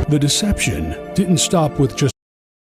The deception didn't stop with just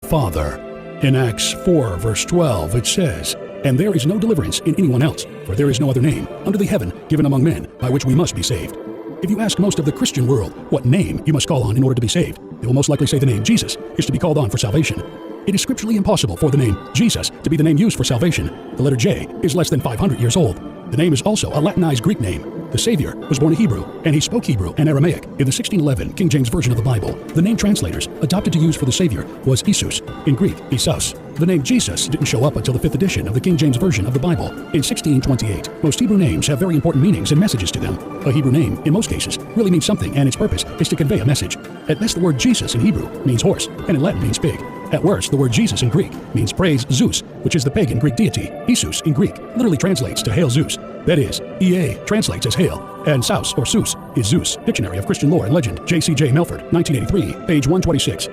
Father. In Acts 4, verse 12, it says, "And there is no deliverance in anyone else, for there is no other name under the heaven given among men by which we must be saved." If you ask most of the Christian world what name you must call on in order to be saved, they will most likely say the name Jesus is to be called on for salvation. It is scripturally impossible for the name Jesus to be the name used for salvation. The letter J is less than 500 years old. The name is also a Latinized Greek name. The Savior was born a Hebrew, and he spoke Hebrew and Aramaic in the 1611 King James Version of the Bible. The name translators adopted to use for the Savior was Jesus, in Greek, Isus. The name Jesus didn't show up until the 5th edition of the King James Version of the Bible in 1628. Most Hebrew names have very important meanings and messages to them. A Hebrew name, in most cases, really means something, and its purpose is to convey a message. At best, the word Jesus in Hebrew means horse, and in Latin means pig. At worst, the word Jesus in Greek means praise Zeus, which is the pagan Greek deity. Isus in Greek literally translates to hail Zeus. That is, EA translates as hail, and Saus or Zeus is Zeus. Dictionary of Christian Lore and Legend, J.C.J. Melford, 1983, page 126.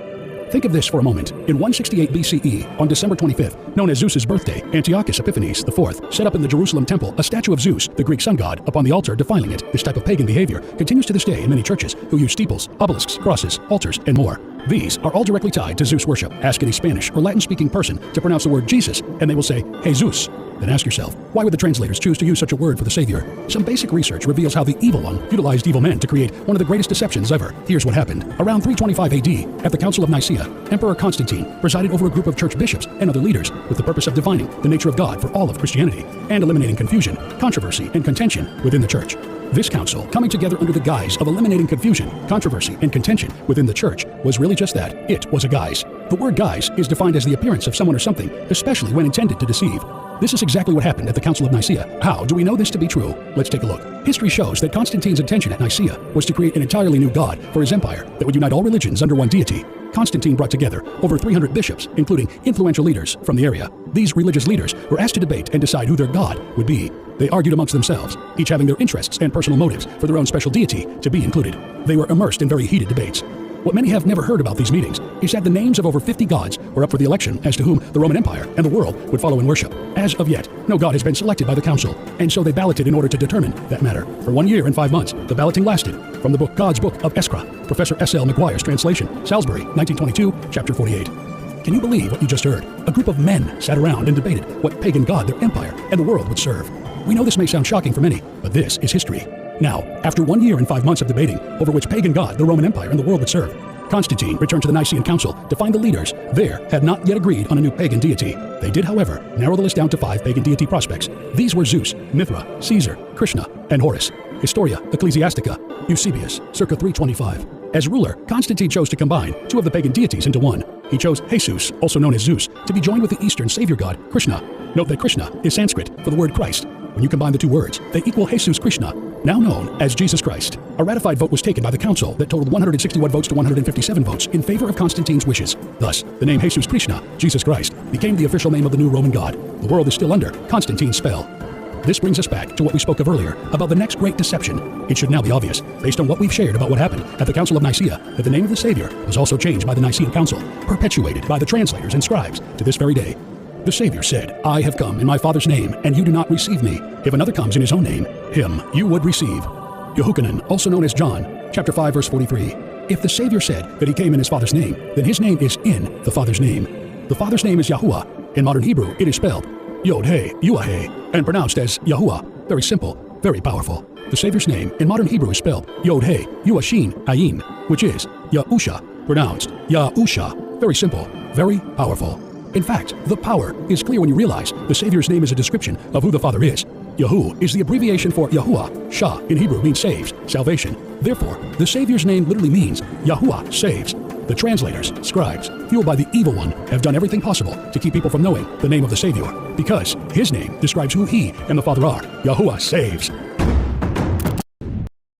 Think of this for a moment. In 168 BCE, on December 25th, known as Zeus's birthday, Antiochus Epiphanes IV set up in the Jerusalem temple a statue of Zeus, the Greek sun god, upon the altar, defiling it. This type of pagan behavior continues to this day in many churches who use steeples, obelisks, crosses, altars, and more. These are all directly tied to Zeus worship. Ask any Spanish or Latin-speaking person to pronounce the word Jesus, and they will say, Jesus. Then ask yourself, why would the translators choose to use such a word for the Savior? Some basic research reveals how the evil one utilized evil men to create one of the greatest deceptions ever. Here's what happened. Around 325 AD, at the Council of Nicaea, Emperor Constantine presided over a group of church bishops and other leaders with the purpose of defining the nature of God for all of Christianity and eliminating confusion, controversy, and contention within the church. This council, coming together under the guise of eliminating confusion, controversy, and contention within the church, was really just that. It was a guise. The word guise is defined as the appearance of someone or something, especially when intended to deceive. This is exactly what happened at the Council of Nicaea. How do we know this to be true? Let's take a look. History shows that Constantine's intention at Nicaea was to create an entirely new god for his empire that would unite all religions under one deity. Constantine brought together over 300 bishops, including influential leaders from the area. These religious leaders were asked to debate and decide who their god would be. They argued amongst themselves, each having their interests and personal motives for their own special deity to be included. They were immersed in very heated debates. What many have never heard about these meetings is that the names of over 50 gods were up for the election as to whom the Roman Empire and the world would follow in worship. As of yet, no god has been selected by the council, and so they balloted in order to determine that matter. For 1 year and 5 months, the balloting lasted. From the book God's Book of Escra, Professor S.L. McGuire's translation, Salisbury, 1922, chapter 48. Can you believe what you just heard? A group of men sat around and debated what pagan god their empire and the world would serve. We know this may sound shocking for many, but this is history. Now, after 1 year and 5 months of debating over which pagan god the Roman Empire and the world would serve, Constantine returned to the Nicene Council to find the leaders there had not yet agreed on a new pagan deity. They did, however, narrow the list down to 5 pagan deity prospects. These were Zeus, Mithra, Caesar, Krishna, and Horus. Historia Ecclesiastica, Eusebius, circa 325. As ruler, Constantine chose to combine 2 of the pagan deities into one. He chose Jesus, also known as Zeus, to be joined with the Eastern savior god, Krishna. Note that Krishna is Sanskrit for the word Christ. When you combine the 2 words, they equal Jesus Krishna, now known as Jesus Christ. A ratified vote was taken by the council that totaled 161 votes to 157 votes in favor of Constantine's wishes. Thus, the name Jesus Krishna, Jesus Christ, became the official name of the new Roman god. The world is still under Constantine's spell. This brings us back to what we spoke of earlier about the next great deception. It should now be obvious, based on what we've shared about what happened at the Council of Nicaea, that the name of the Savior was also changed by the Nicene Council, perpetuated by the translators and scribes to this very day. The Savior said, "I have come in my Father's name, and you do not receive me. If another comes in his own name, him you would receive." Yehochanan, also known as John, chapter 5, verse 43. If the Savior said that he came in his Father's name, then his name is in the Father's name. The Father's name is Yahuwah. In modern Hebrew, it is spelled Yod-He, Yuah-He, and pronounced as Yahuwah. Very simple, very powerful. The Savior's name in modern Hebrew is spelled Yod-He, Yuashin, Ayin, which is Yahusha, pronounced Yahusha. Very simple, very powerful. In fact, the power is clear when you realize the Savior's name is a description of who the Father is. Yahu is the abbreviation for Yahuwah. Shah in Hebrew means saves, salvation. Therefore, the Savior's name literally means Yahuwah saves. The translators, scribes, fueled by the evil one, have done everything possible to keep people from knowing the name of the Savior, because his name describes who he and the Father are. Yahuwah saves.